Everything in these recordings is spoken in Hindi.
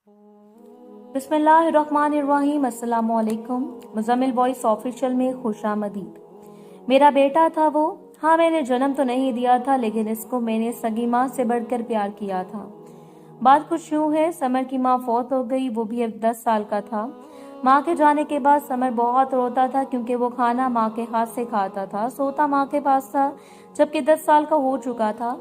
बिस्मिल्लाहिर्रहमानिर्रहीम। अस्सलाम वालेकुम। मुज़म्मिल वॉइस ऑफिशियल में खुशामदीद। मेरा बेटा था वो। हाँ, मैंने जन्म तो नहीं दिया था, लेकिन इसको मैंने सगी माँ से बढ़कर प्यार किया था। बात कुछ यूँ है, समर की माँ फौत हो गई, वो भी अब 10 साल का था। माँ के जाने के बाद समर बहुत रोता था, क्योंकि वो खाना माँ के हाथ से खाता था, सोता माँ के पास था, जबकि 10 साल का हो चुका था।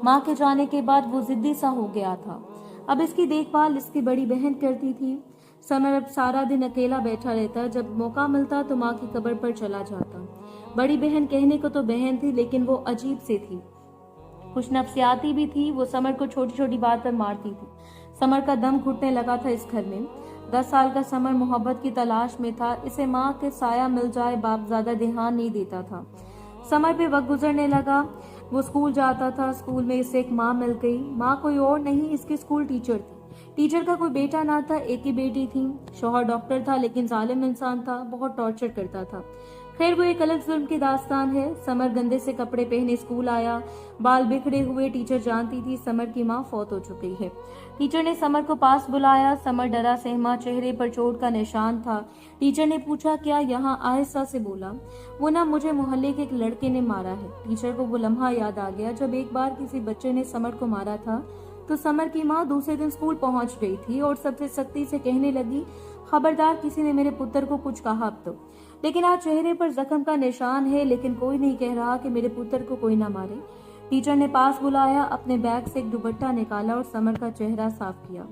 माँ के जाने के बाद वो जिद्दी सा हो गया था। अब इसकी देखभाल इसकी बड़ी बहन करती थी। समर अब सारा दिन अकेला बैठा रहता, जब मौका मिलता तो माँ की कब्र पर चला जाता। बड़ी बहन कहने को तो बहन थी, लेकिन वो अजीब सी थी, कुछ नफसियाती भी थी। वो समर को छोटी छोटी बात पर मारती थी। समर का दम घुटने लगा था इस घर में। 10 साल का समर मोहब्बत की तलाश में था। इसे माँ के साया मिल जाए, बाप ज्यादा ध्यान नहीं देता था। समर पे वक्त गुजरने लगा। वो स्कूल जाता था। स्कूल में इसे एक माँ मिल गई। माँ कोई और नहीं, इसकी स्कूल टीचर थी। टीचर का कोई बेटा ना था, एक ही बेटी थी। शौहर डॉक्टर था, लेकिन जालिम इंसान था, बहुत टॉर्चर करता था। खैर, वो एक अलग जुल्म की दास्तान है। समर गंदे से कपड़े पहने स्कूल आया, बाल बिखरे हुए। टीचर जानती थी समर की माँ फौत हो चुकी है। टीचर ने समर को पास बुलाया। समर डरा सहमा, चेहरे पर चोट का निशान था। टीचर ने पूछा, क्या यहाँ? आहिस्ता से बोला, वो ना, मुझे मोहल्ले के एक लड़के ने मारा है। टीचर को वो लम्हा याद आ गया जब एक बार किसी बच्चे ने समर को मारा था। तो समर की माँ दूसरे दिन स्कूल पहुंच गई थी और सबसे सख्ती से कहने लगी, खबरदार किसी ने मेरे पुत्र को कुछ कहा अब तो। लेकिन आज चेहरे पर जख्म का निशान है, लेकिन कोई नहीं कह रहा कि मेरे पुत्र को कोई ना मारे। टीचर ने पास बुलाया, अपने बैग से एक दुपट्टा निकाला और समर का चेहरा साफ किया।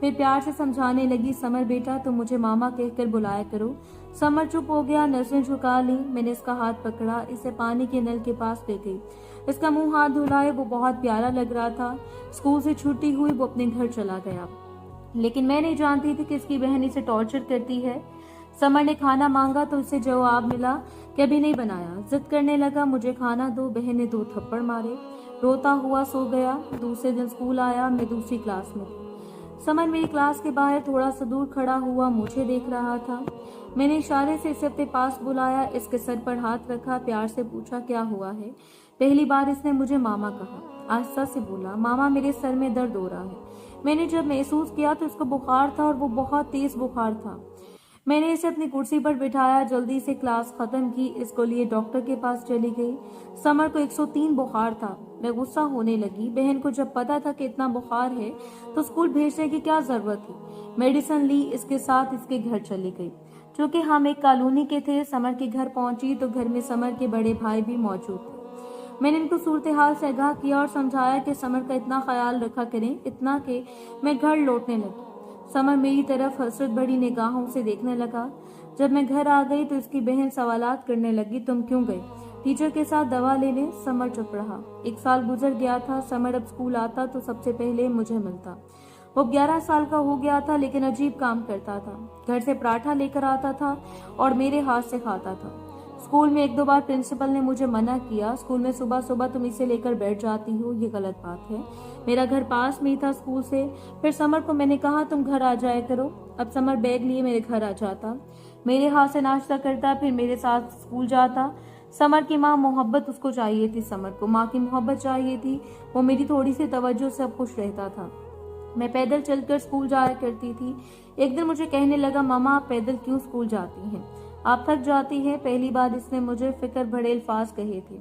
फिर प्यार से समझाने लगी, समर बेटा, तुम मुझे मामा कहकर बुलाया करो। समर चुप हो गया, नजरें झुका ली। मैंने इसका हाथ पकड़ा, इसे पानी के नल के पास ले गई। इसका मुंह हाथ धुलाए। वो बहुत प्यारा लग रहा था। स्कूल से छुट्टी हुई, वो अपने घर चला गया, लेकिन मैं नहीं जानती थी कि इसकी बहन इसे टॉर्चर करती है। समर ने खाना मांगा तो उसे जवाब मिला कि अभी नहीं बनाया। जिद करने लगा, मुझे खाना दो। बहन ने 2 थप्पड़ मारे। रोता हुआ सो गया। दूसरे दिन स्कूल आया। मैं दूसरी क्लास में थी। समर मेरी क्लास के बाहर थोड़ा सा दूर खड़ा हुआ मुझे देख रहा था। मैंने इशारे से इसे अपने पास बुलाया, इसके सर पर हाथ रखा, प्यार से पूछा, क्या हुआ है? पहली बार इसने मुझे मामा कहा। आस्था से बोला, मामा मेरे सर में दर्द हो रहा है। मैंने जब महसूस किया तो इसको बुखार था, और वो बहुत तेज बुखार था। मैंने इसे अपनी कुर्सी पर बिठाया, जल्दी से क्लास खत्म की, इसको लिए डॉक्टर के पास चली गई। समर को 103 बुखार था। मैं गुस्सा होने लगी। बहन को जब पता था कि इतना बुखार है तो स्कूल भेजने की क्या जरूरत थी। मेडिसिन ली, इसके साथ इसके घर चली गई। चूंकि हम एक कॉलोनी के थे, समर के घर पहुंची तो घर में समर के बड़े भाई भी मौजूद थे। मैंने इनको सूरत हाल से आगाह किया और समझाया कि समर का इतना ख्याल रखा करें, इतना कि मैं घर लौटने लगी। समर मेरी तरफ हसरत भरी निगाहों से देखने लगा। जब मैं घर आ गई तो इसकी बहन सवालात करने लगी, तुम क्यों गई? टीचर के साथ दवा लेने। समर चुप रहा। 1 साल गुजर गया था। समर अब स्कूल आता तो सबसे पहले मुझे मिलता। वो 11 साल का हो गया था, लेकिन अजीब काम करता था। घर से पराठा लेकर आता था और मेरे हाथ से खाता था। स्कूल में 1-2 बार प्रिंसिपल ने मुझे मना किया, स्कूल में सुबह सुबह तुम इसे लेकर बैठ जाती हो, ये गलत बात है। मेरा घर पास में ही था स्कूल से। फिर समर को मैंने कहा, तुम घर आ जाया करो। अब समर बैग लिए मेरे घर आ जाता, मेरे हाथ से नाश्ता करता, फिर मेरे साथ स्कूल जाता। समर की माँ मोहब्बत उसको चाहिए थी, समर को माँ की मोहब्बत चाहिए थी। वो मेरी थोड़ी सी तवज्जो से अब खुश रहता था। मैं पैदल चलकर स्कूल जाया करती थी। एक दिन मुझे कहने लगा, मामा आप पैदल क्यों स्कूल जाती हैं? आप थक जाती है? पहली बार इसने मुझे फिक्र भरे अल्फाज कहे थे।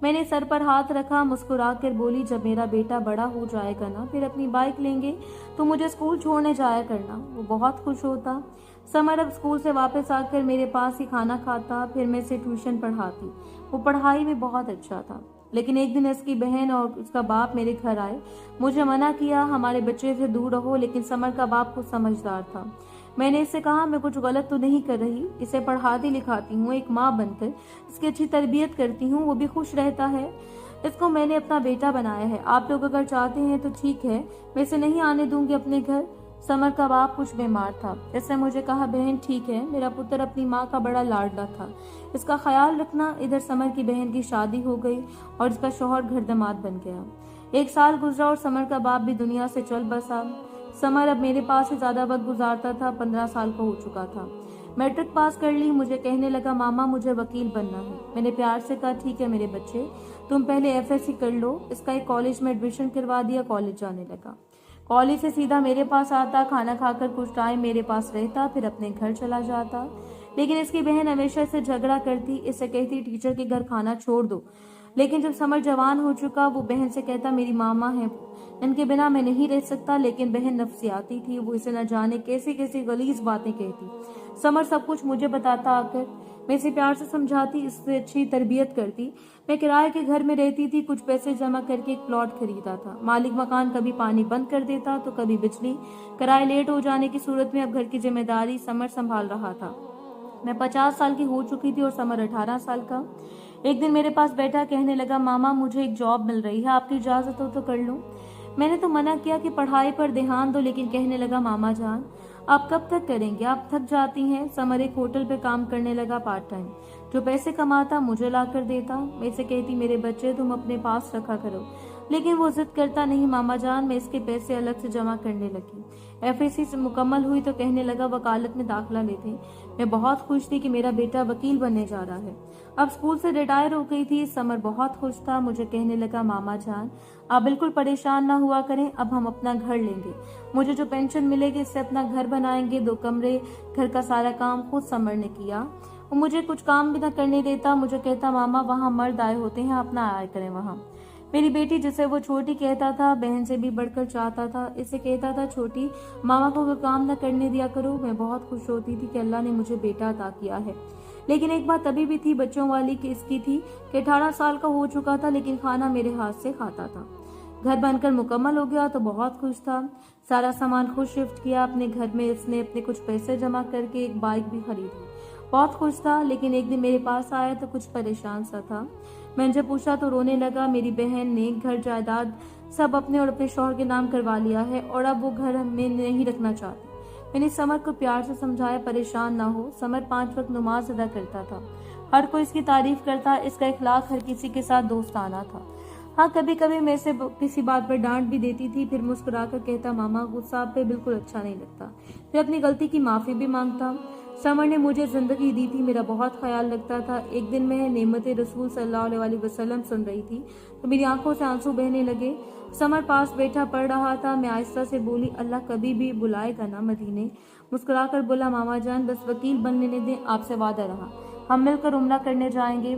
मैंने सर पर हाथ रखा, मुस्कुरा कर बोली, जब मेरा बेटा बड़ा हो जाएगा ना, फिर अपनी बाइक लेंगे तो मुझे स्कूल छोड़ने जाया करना। वो बहुत खुश होता। समर अब स्कूल से वापस आकर मेरे पास ही खाना खाता, फिर मैं इसे ट्यूशन पढ़ाती। वो पढ़ाई में बहुत अच्छा था। लेकिन एक दिन इसकी बहन और उसका बाप मेरे घर आए। मुझे मना किया, हमारे बच्चे से दूर रहो, लेकिन समर का बाप कुछ समझदार था। मैंने इससे कहा, मैं कुछ गलत तो नहीं कर रही, इसे पढ़ाती लिखाती हूँ, एक माँ बनकर इसकी अच्छी तरबियत करती हूँ, वो भी खुश रहता है। इसको मैंने अपना बेटा बनाया है। आप लोग अगर चाहते हैं तो ठीक है, मैं इसे नहीं आने दूंगी अपने घर। समर का बाप कुछ बीमार था। इसने मुझे कहा, बहन ठीक है, मेरा पुत्र अपनी माँ का बड़ा लाडला था, इसका ख्याल रखना। इधर समर की बहन की शादी हो गई और इसका शौहर घर दामाद बन गया। 1 साल गुजरा और समर का बाप भी दुनिया से चल बसा। समर अब मेरे पास ही ज्यादा वक्त गुजारता था। 15 साल का हो चुका था। मैट्रिक पास कर ली। मुझे कहने लगा, मामा मुझे वकील बनना है। मैंने प्यार से कहा, ठीक है मेरे बच्चे, तुम पहले FSC कर लो। इसका एक कॉलेज में एडमिशन करवा दिया, कॉलेज जाने लगा। कॉलेज से सीधा मेरे पास आता, खाना खाकर कुछ टाइम मेरे पास रहता, फिर अपने घर चला जाता। लेकिन इसकी बहन हमेशा इससे झगड़ा करती, इससे कहती टीचर के घर खाना छोड़ दो। लेकिन जब समर जवान हो चुका, वो बहन से कहता मेरी मामा है वो, इनके बिना मैं नहीं रह सकता। लेकिन बहन नफसियाती थी, वो इसे न जाने कैसी कैसी गलीज बातें कहती। समर सब कुछ मुझे बताता आकर, मैं इसे प्यार से समझाती, इससे अच्छी तरबियत करती। मैं किराए के घर में रहती थी, कुछ पैसे जमा करके एक प्लॉट खरीदा था। मालिक मकान कभी पानी बंद कर देता तो कभी बिजली। किराए लेट हो जाने की सूरत में अब घर की जिम्मेदारी समर संभाल रहा था। मैं 50 साल की हो चुकी थी और समर 18 साल का। एक दिन मेरे पास बैठा कहने लगा, मामा मुझे एक जॉब मिल रही है, आपकी इजाजत हो तो कर लूं। मैंने तो मना किया कि पढ़ाई पर ध्यान दो, लेकिन कहने लगा, मामा जान आप कब तक करेंगे, आप थक जाती हैं। समर एक होटल पे काम करने लगा पार्ट टाइम। जो पैसे कमाता मुझे ला कर देता। मैं इसे कहती मेरे बच्चे तुम अपने पास रखा करो, लेकिन वो जिद करता, नहीं मामा जान मैं इसके पैसे अलग से जमा करने लगी। एफएससी से मुकम्मल हुई तो कहने लगा वकालत में दाखिला लेते। मैं बहुत खुश थी कि मेरा बेटा वकील बनने जा रहा है। अब स्कूल से रिटायर हो गई थी। समर बहुत खुश था। मुझे कहने लगा, मामा जान आप बिल्कुल परेशान ना हुआ करें, अब हम अपना घर लेंगे। मुझे जो पेंशन मिलेगी इससे अपना घर बनाएंगे। 2 कमरे, घर का सारा काम खुद समर ने किया। वो मुझे कुछ काम भी ना करने देता। मुझे कहता, मामा वहाँ मर्द आए होते हैं, अपना आया करें वहाँ। मेरी बेटी जिसे वो छोटी कहता था, बहन से भी बढ़कर चाहता था। इसे कहता था, छोटी मामा को काम न करने दिया करो। मैं बहुत खुश होती थी कि अल्लाह ने मुझे बेटा अता किया है। लेकिन एक बात तभी भी थी बच्चों वाली कि इसकी थी कि 18 साल का हो चुका था, लेकिन खाना मेरे हाथ से खाता था। घर बनकर मुकम्मल हो गया तो बहुत खुश था। सारा सामान खुद शिफ्ट किया अपने घर में। इसने अपने कुछ पैसे जमा करके एक बाइक भी खरीदी। बहुत खुश था। लेकिन एक दिन मेरे पास आया तो कुछ परेशान सा था। मैंने जब पूछा तो रोने लगा। मेरी बहन ने घर जायदाद सब अपने और अपने शौहर के नाम करवा लिया है और अब वो घर में नहीं रखना चाहती। मैंने समर को प्यार से समझाया, परेशान ना हो। समर 5 वक्त नमाज अदा करता था। हर कोई इसकी तारीफ करता। इसका इखलाक हर किसी के साथ दोस्ताना था। हाँ, कभी कभी मैं इसे किसी बात पर डांट भी देती थी। फिर मुस्कुराकर कहता, मामा गुस्सा आप पे बिल्कुल अच्छा नहीं लगता। फिर अपनी गलती की माफी भी मांगता। समर ने मुझे जिंदगी दी थी, मेरा बहुत ख्याल रखता था। एक दिन मैं नेमते रसूल सल्लल्लाहु अलैहि वसल्लम सुन रही थी तो मेरी आंखों से आंसू बहने लगे। समर पास बैठा पढ़ रहा था। मैं आहिस्ता से बोली, अल्लाह कभी भी बुलाएगा ना मदीने। मुस्कुराकर बोला, मामा जान बस वकील बनने दें, आपसे वादा रहा, हम मिलकर उम्रा करने जाएंगे।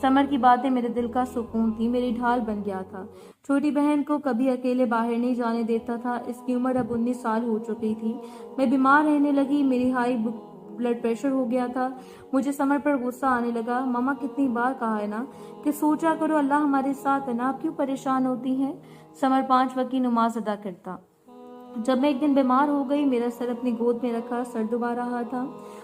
समर की बातें मेरे दिल का सुकून थी, मेरी ढाल बन गया था। छोटी बहन को कभी अकेले बाहर नहीं जाने देता था। इसकी उम्र अब 19 साल हो चुकी थी। मैं बीमार रहने लगी। मेरी हाई ब्लड प्रेशर हो गया था। मुझे समर पर गुस्सा आने लगा। मामा कितनी बार कहा है ना कि सोचा करो अल्लाह हमारे साथ है ना, आप क्यों परेशान होती हैं। समर 5 वक्त की नमाज अदा करता। जब मैं एक दिन बीमार हो गई, मेरा सर अपनी गोद में रखा, सर दुबा रहा था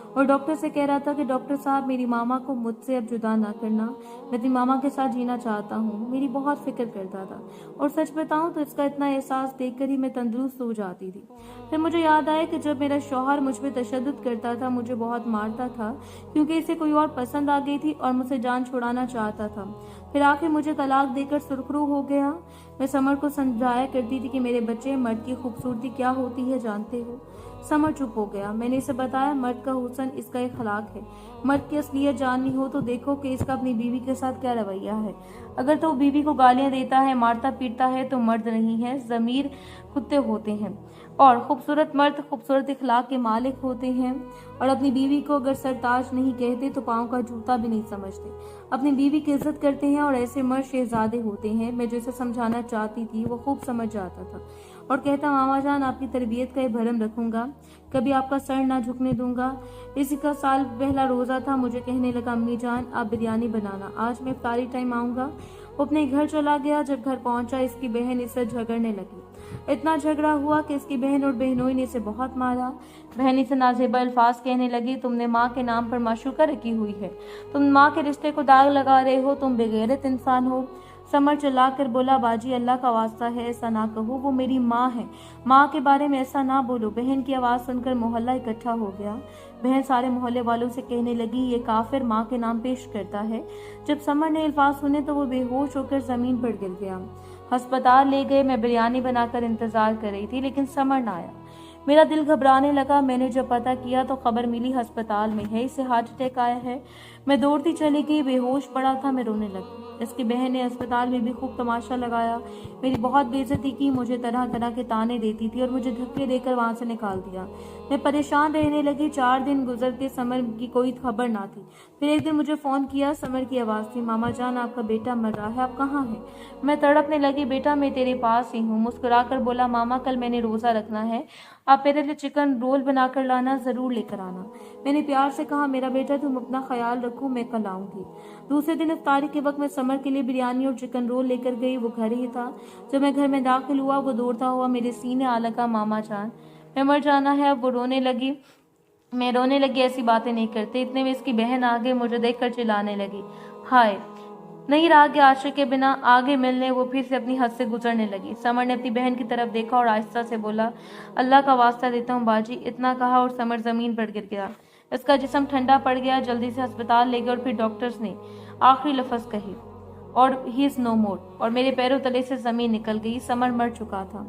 और डॉक्टर से कह रहा था कि डॉक्टर साहब मेरी मामा को मुझसे अब जुदा ना करना, मैं अपनी मामा के साथ जीना चाहता हूँ। मेरी बहुत फिक्र करता था और सच बताऊं तो इसका इतना एहसास देखकर ही मैं तंदुरुस्त हो जाती थी। फिर मुझे याद आया कि जब मेरा शौहर मुझ पर तशद्दुद करता था, मुझे बहुत मारता था क्योंकि इसे कोई और पसंद आ गई थी और मुझसे जान छुड़ाना चाहता था। फिर आखिर मुझे तलाक देकर सुरखरू हो गया। मैं समर को समझाया करती थी कि मेरे बच्चे, मर्द की खूबसूरती क्या होती है जानते हो। समर चुप हो गया। मैंने इसे बताया, मर्द का हुस्न इसका इखलाक है। मर्द की असलियत जाननी हो तो देखो कि इसका अपनी बीवी के साथ क्या रवैया है। अगर तो बीवी को गालियां देता है, मारता पीटता है तो मर्द नहीं है, जमीर कुत्ते होते हैं। और खूबसूरत मर्द खूबसूरत इखलाक के मालिक होते हैं और अपनी बीवी को अगर सरताज नहीं कहते तो पाँव का जूता भी नहीं समझते, अपनी बीवी की इज्जत करते हैं और ऐसे मर्द शहजादे होते हैं। मैं जैसे समझाना चाहती थी वो खूब समझ जाता था और कहता, मामा जान आपकी तरबियत का ये भरम रखूंगा, कभी आपका सर ना झुकने दूंगा। इसी का साल पहला रोजा था। मुझे कहने लगा, अम्मी जान आप बिरयानी बनाना, आज मैं इफ्तारी टाइम आऊंगा। वो अपने घर चला गया। जब घर पहुंचा इसकी बहन इससे झगड़ने लगी। इतना झगड़ा हुआ कि इसकी बहन और बहनोई ने इसे बहुत मारा। बहन इसे नाजेबा अल्फाज कहने लगी, तुमने माँ के नाम पर माशूका रखी हुई है, तुम माँ के रिश्ते को दाग लगा रहे हो, तुम बेगैरत इंसान हो। समर चिल्ला कर बोला, बाजी अल्लाह का वास्ता है ऐसा ना कहो, वो मेरी माँ है, माँ के बारे में ऐसा ना बोलो। बहन की आवाज़ सुनकर मोहल्ला इकट्ठा हो गया। बहन सारे मोहल्ले वालों से कहने लगी, ये काफिर माँ के नाम पेश करता है। जब समर ने अल्फाज सुने तो वो बेहोश होकर जमीन पर गिर गया। अस्पताल ले गए। मैं बिरयानी बनाकर इंतजार कर रही थी लेकिन समर ना आया। मेरा दिल घबराने लगा। मैंने जब पता किया तो खबर मिली अस्पताल में है, इसे हार्ट अटैक आया है। मैं दौड़ती चली गई, बेहोश पड़ा था, मैं रोने लगी। इसकी बहन ने अस्पताल में भी खूब तमाशा लगाया, मेरी बहुत बेइज्जती की, मुझे तरह तरह के ताने देती थी और मुझे धक्के देकर वहां से निकाल दिया। मैं परेशान रहने लगी। 4 दिन गुजरते, समर की कोई खबर ना थी। फिर एक दिन मुझे फोन किया, समर की आवाज़ थी, मामा जान आपका बेटा मर रहा है, आप कहाँ हैं? मैं तड़पने लगी, बेटा मैं तेरे पास ही हूँ। मुस्कुराकर बोला, मामा कल मैंने रोज़ा रखना है, आप मेरे लिए चिकन रोल बनाकर लाना, ज़रूर लेकर आना। मैंने प्यार से कहा, मेरा बेटा तुम अपना ख्याल रखो, मैं कल आऊंगी। दूसरे दिन इफ्तारी के वक्त मैं समर के लिए बिरयानी और चिकन रोल लेकर गई। वो घर ही था। जब मैं घर में दाखिल हुआ, वो दौड़ता हुआ मेरे सीने आ लगा, मामा जान मैं मर जाना है। अब वो रोने लगी। मैं रोने लगी, ऐसी बातें नहीं करते। इतने में इसकी बहन आ गई, मुझे देखकर चिल्लाने लगी, हाय नहीं रहा कि आशिक के बिना आगे मिलने। वो फिर से अपनी हद से गुजरने लगी। समर ने अपनी बहन की तरफ देखा और आहिस्ता से बोला, अल्लाह का वास्ता देता हूँ बाजी। इतना कहा और समर जमीन पर गिर गया। इसका जिस्म ठंडा पड़ गया। जल्दी से अस्पताल ले गए और फिर डॉक्टर्स ने आखिरी लफ्ज कही, और ही इज नो मोर। और मेरे पैरों तले से जमीन निकल गई। समर मर चुका था।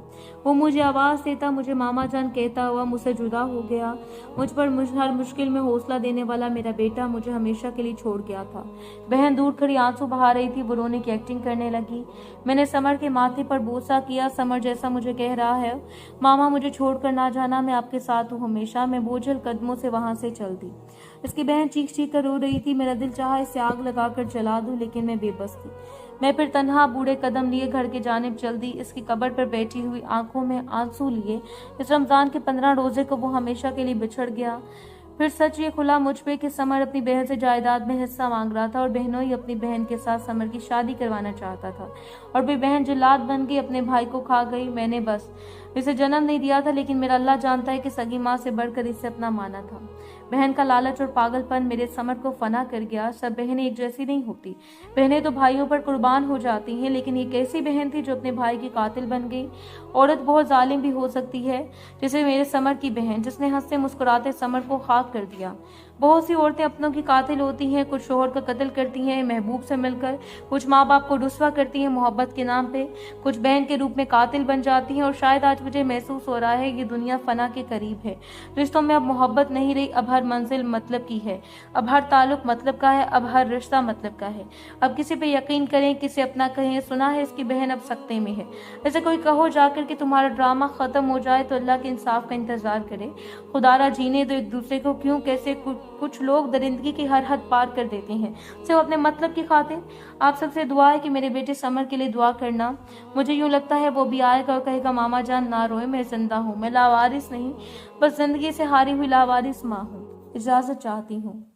वो मुझे आवाज देता, मुझे मामा जान कहता हुआ मुझसे जुदा हो गया। मुझ पर हर मुश्किल में हौसला देने वाला मेरा बेटा मुझे हमेशा के लिए छोड़ गया था। बहन दूर खड़ी आंसू बहा रही थी। वो रोने की एक्टिंग करने लगी। मैंने समर के माथे पर बोसा किया। समर जैसा मुझे कह रहा है, मामा मुझे छोड़कर ना जाना, मैं आपके साथ हूँ हमेशा। मैं बोझल कदमों से वहां से चल दी। इसकी बहन चीख चीख कर रो रही थी। मेरा दिल चाहा इसे आग लगाकर जला दूं, लेकिन मैं बेबस थी। मैं फिर तन्हा बूढ़े कदम लिए घर की जानिब चल दी। इसकी कब्र पर बैठी हुई आंखों में आंसू लिए। इस रमजान के 15 रोजे को वो हमेशा के लिए बिछड़ गया। फिर सच ये खुला मुझ पे कि समर अपनी बहन से जायदाद में हिस्सा मांग रहा था और बहनों ही अपनी बहन के साथ समर की शादी करवाना चाहता था। और फिर बहन जिल्लाद बन गई, अपने भाई को खा गई। मैंने बस इसे जन्म नहीं दिया था, लेकिन मेरा अल्लाह जानता है कि सगी माँ से बढ़कर इसे अपना माना था। बहन का लालच और पागलपन मेरे समर को फना कर गया। सब बहनें एक जैसी नहीं होती। बहनें तो भाइयों पर कुर्बान हो जाती हैं, लेकिन ये कैसी बहन थी जो अपने भाई की कातिल बन गई। औरत बहुत जालिम भी हो सकती है, जैसे मेरे समर की बहन, जिसने हंसते मुस्कुराते समर को खाक कर दिया। बहुत सी औरतें अपनों की कातिल होती हैं। कुछ शोहर का कत्ल करती हैं महबूब से मिलकर, कुछ माँ बाप को रुस्वा करती हैं मोहब्बत के नाम पे, कुछ बहन के रूप में कातिल बन जाती हैं। और शायद आज मुझे महसूस हो रहा है ये दुनिया फना के करीब है। रिश्तों में अब मोहब्बत नहीं रही। अब हर मंजिल मतलब की है, अब हर ताल्लुक मतलब का है, अब हर रिश्ता मतलब का है। अब किसी पे यकीन करें, किसे अपना कहें। सुना है इसकी बहन अब सख्ते में है। ऐसे कोई कहो जाकर कि तुम्हारा ड्रामा खत्म हो जाए तो अल्लाह के इंसाफ का इंतजार करे। खुदारा जीने दो एक दूसरे को। क्यों कैसे कुछ लोग दरिंदगी की हर हद पार कर देते हैं सिर्फ अपने मतलब की खातिर। आप सबसे दुआ है कि मेरे बेटे समर के लिए दुआ करना। मुझे यूं लगता है वो भी आएगा और कहेगा, मामा जान ना रोए, मैं जिंदा हूँ, मैं लावारिस नहीं, बस जिंदगी से हारी हुई लावारिस माँ हूँ। इजाजत चाहती हूँ।